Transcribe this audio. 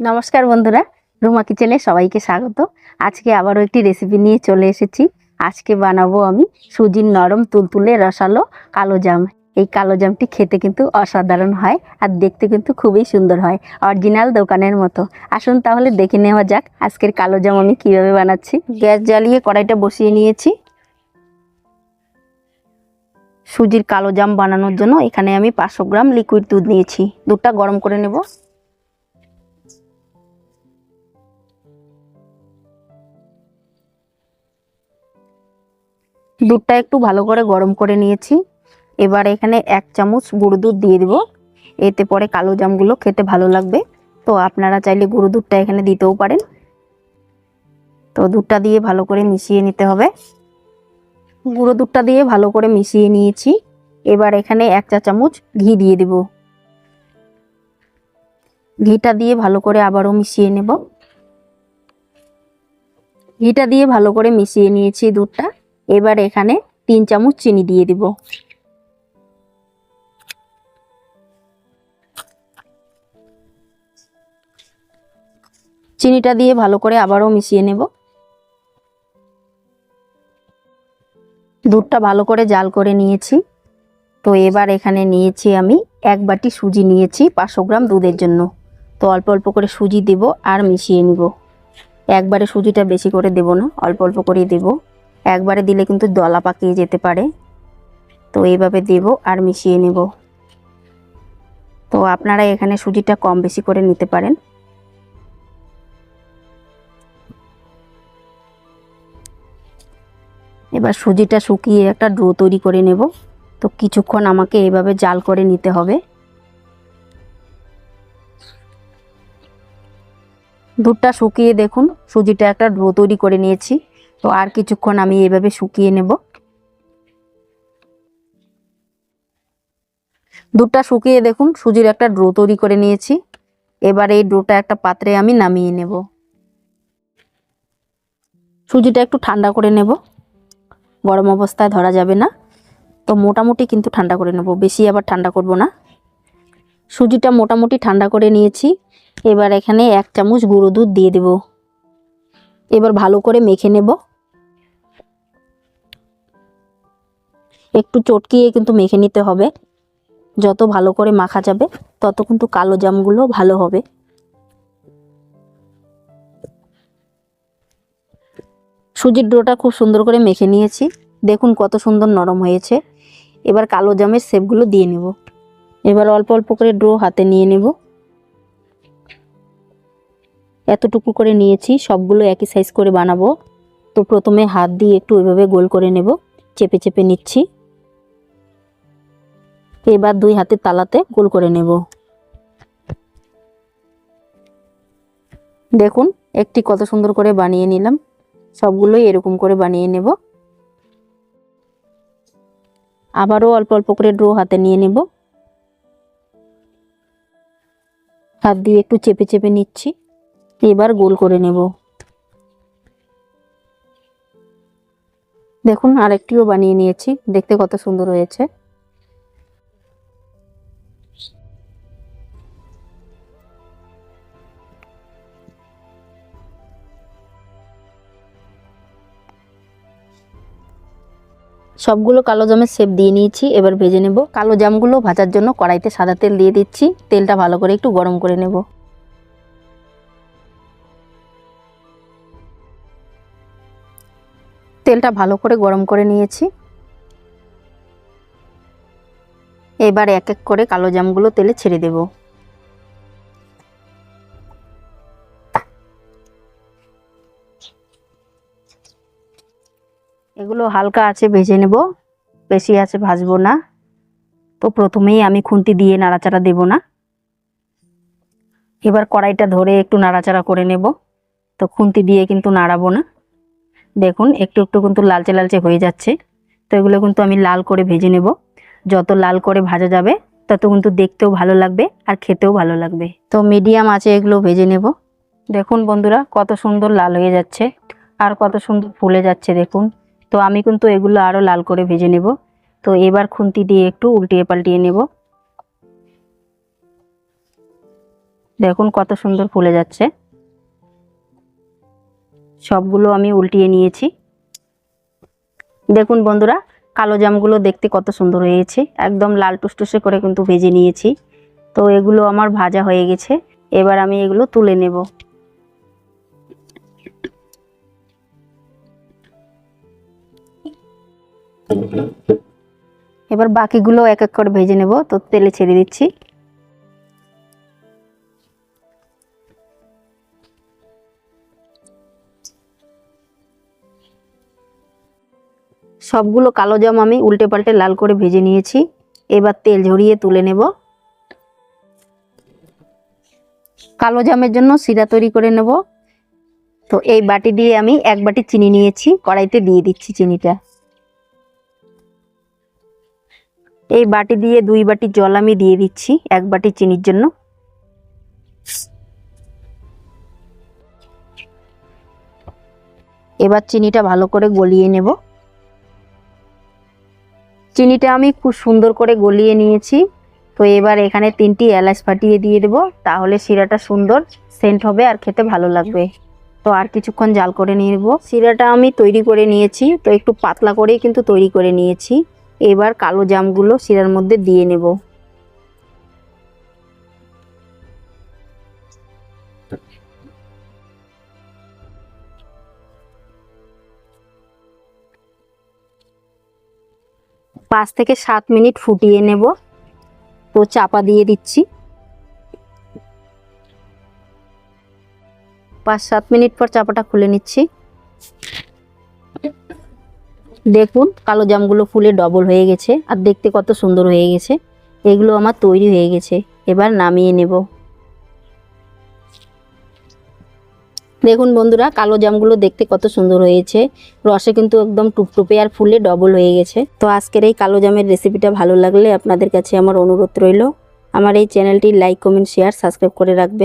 নমস্কার বন্ধুরা, রুমা কিচেনে সবাইকে স্বাগত। আজকে আবারও একটি রেসিপি নিয়ে চলে এসেছি। আজকে বানাবো আমি সুজির নরম তুলতুলে রসালো কালো জাম। এই কালো জামটি খেতে কিন্তু অসাধারণ হয় আর দেখতে কিন্তু খুবই সুন্দর হয়, অরিজিনাল দোকানের মতো। আসুন তাহলে দেখে নেওয়া যাক আজকের কালো জাম আমি কিভাবে বানাচ্ছি। গ্যাস জ্বালিয়ে কড়াইটা বসিয়ে নিয়েছি। সুজির কালো জাম বানানোর জন্য এখানে আমি 500 গ্রাম লিকুইড দুধ নিয়েছি। দুধটা গরম করে নেব। দুধটা একটু ভালো করে গরম করে নিয়েছি। এবার এখানে 1 চামচ গুঁড়ো দুধ দিয়ে দেব। এতে পরে কালো জামগুলো খেতে ভালো লাগবে। তো আপনারা চাইলে গুঁড়ো দুধটা এখানে দিতেও পারেন। তো দুধটা দিয়ে ভালো করে মিশিয়ে নিতে হবে। গুঁড়ো দুধটা দিয়ে ভালো করে মিশিয়ে নিয়েছি। এবার এখানে 1 চা চামচ ঘি দিয়ে দেব। ঘিটা দিয়ে ভালো করে আবারও মিশিয়ে নেব। ঘিটা দিয়ে ভালো করে মিশিয়ে নিয়েছি দুধটা। এবার এখানে 3 চামচ চিনি দিয়ে দেব। চিনিটা দিয়ে ভালো করে আবারও মিশিয়ে নেব। দুধটা ভালো করে জাল করে নিয়েছি। তো এবার এখানে নিয়েছি আমি 1 বাটি সুজি নিয়েছি 500 গ্রাম দুধের জন্য। তো অল্প অল্প করে সুজি দেব আর মিশিয়ে নিব। একবারে সুজিটা বেশি করে দেব না, অল্প অল্প করেই দেব। একবারে দিলে কিন্তু দলা পাকিয়ে যেতে পারে। তো এইভাবে দেব আর মিশিয়ে নেব। তো আপনারা এখানে সুজিটা কম বেশি করে নিতে পারেন। এবার সুজিটা শুকিয়ে একটা ডো তৈরি করে নেব। তো কিছুক্ষণ আমাকে এইভাবে জাল করে নিতে হবে। দুধটা শুকিয়ে দেখুন সুজিটা একটা ডো তৈরি করে নিয়েছি। তো আর কিছুক্ষণ আমি এইভাবে শুকিয়ে নেব। দুধটা শুকিয়ে দেখুন সুজির একটা ডো তৈরি করে নিয়েছি। এবার এই ডোটা একটা পাত্রে আমি নামিয়ে নেব। সুজিটা একটু ঠান্ডা করে নেব, গরম অবস্থায় ধরা যাবে না। তো মোটামুটি কিন্তু ঠান্ডা করে নেব, বেশি আবার ঠান্ডা করব না। সুজিটা মোটামুটি ঠান্ডা করে নিয়েছি। এবার এখানে 1 চামচ গুঁড়ো দুধ দিয়ে দেব। এবার ভালো করে মেখে নেব। একটু চটকিয়ে কিন্তু মেখে নিতে হবে। যত ভালো করে মাখা যাবে তত কিন্তু কালো জামগুলো ভালো হবে। সুজির ডোটা খুব সুন্দর করে মেখে নিয়েছি। দেখুন কত সুন্দর নরম হয়েছে। এবার কালো জামের শেপগুলো দিয়ে নেব। এবার অল্প অল্প করে ডো হাতে নিয়ে নেব। এতটুকু করে নিয়েছি, সবগুলো একই সাইজ করে বানাবো। তো প্রথমে হাত দিয়ে একটু এভাবে গোল করে নেব, চেপে চেপে নিচ্ছি। এবার 2 হাতের তালাতে গোল করে নেব। দেখুন একটি কত সুন্দর করে বানিয়ে নিলাম। সবগুলোই এরকম করে বানিয়ে নেব। আবারও অল্প অল্প করে ডো হাতে নিয়ে নেব। হাত দিয়ে একটু চেপে চেপে নিচ্ছি। এবার গোল করে নেব। দেখুন আরেকটিও বানিয়ে নিয়েছি, দেখতে কত সুন্দর হয়েছে। সবগুলো কালো জামের শেপ দিয়ে নিয়েছি। এবার ভেজে নেব। কালো জামগুলো ভাজার জন্য কড়াইতে সাদা তেল দিয়ে দিচ্ছি। তেলটা ভালো করে একটু গরম করে নেব। তেলটা ভালো করে গরম করে নিয়েছি। এবার এক এক করে কালো জামগুলো তেলে ছেড়ে দেব। এগুলো হালকা আছে ভেজে নেব, বেশি আছে ভাজবো না। তো প্রথমেই আমি খুন্তি দিয়ে নাড়াচাড়া দেব না। এবার কড়াইটা ধরে একটু নাড়াচাড়া করে নেব। তো খুন্তি দিয়ে কিন্তু নাড়াবো না। দেখুন একটু একটু কিন্তু লালচে লালচে হয়ে যাচ্ছে। তো এগুলো কিন্তু আমি লাল করে ভেজে নেব। যত লাল করে ভাজা যাবে তত কিন্তু দেখতেও ভালো লাগবে আর খেতেও ভালো লাগবে। তো মিডিয়াম আছে এগুলো ভেজে নেব। দেখুন বন্ধুরা কত সুন্দর লাল হয়ে যাচ্ছে আর কত সুন্দর ফুলে যাচ্ছে দেখুন। তো আমি কিন্তু এগুলো আরও লাল করে ভেজে নেব। তো এবার খুন্তি দিয়ে একটু উল্টিয়ে পাল্টিয়ে নেব। দেখুন কত সুন্দর ফুলে যাচ্ছে। সবগুলো আমি উল্টিয়ে নিয়েছি। দেখুন বন্ধুরা, কালো জামগুলো দেখতে কত সুন্দর হয়েছে, একদম লাল টুসটুসে করে কিন্তু ভেজে নিয়েছি। তো এগুলো আমার ভাজা হয়ে গেছে, এবার আমি এগুলো তুলে নেব। এবার বাকিগুলো এক এক করে ভেজে নেব। তো তেলে ছেড়ে দিচ্ছি। সবগুলো কালো জাম আমি উল্টে পাল্টে লাল করে ভেজে নিয়েছি। এবার তেল ঝরিয়ে তুলে নেব। কালো জামের জন্য শিরা তৈরি করে নেব। তো এই বাটি দিয়ে আমি এক বাটি চিনি নিয়েছি, কড়াইতে দিয়ে দিচ্ছি চিনিটা। এই বাটি দিয়ে 2 বাটি জল আমি দিয়ে দিচ্ছি এক বাটি চিনির জন্য। এবার চিনিটা ভালো করে গলিয়ে নেব। চিনিটা আমি খুব সুন্দর করে গলিয়ে নিয়েছি। তো এবার এখানে 3টি এলাচ ফাটিয়ে দিয়ে দেব, তাহলে শিরাটা সুন্দর সেন্ট হবে আর খেতে ভালো লাগবে। তো আর কিছুক্ষণ জাল করে নিয়ে নেব। শিরাটা আমি তৈরি করে নিয়েছি, তো একটু পাতলা করেই কিন্তু তৈরি করে নিয়েছি। এবার কালো জামগুলো শিরার মধ্যে দিয়ে নেব। পাঁচ থেকে 7 মিনিট ফুটিয়ে নেব। তো চাপা দিয়ে দিচ্ছি। 5-7 মিনিট পর চাপাটা খুলে নিচ্ছি। দেখুন কালো জামগুলো ফুলে ডবল হয়ে গেছে আর দেখতে কত সুন্দর হয়ে গেছে। এগুলো আমার তৈরি হয়ে গেছে, এবার নামিয়ে নেব। দেখুন বন্ধুরা, কালো জামগুলো দেখতে কত সুন্দর হয়েছে, রসে কিন্তু একদম টুপটুপে আর ফুলে ডবল হয়ে গেছে। তো আজকের এই কালো জামের রেসিপিটা ভালো লাগলে আপনাদের কাছে আমার অনুরোধ রইল, আমার এই চ্যানেলটি লাইক, কমেন্ট, শেয়ার, সাবস্ক্রাইব করে রাখবেন।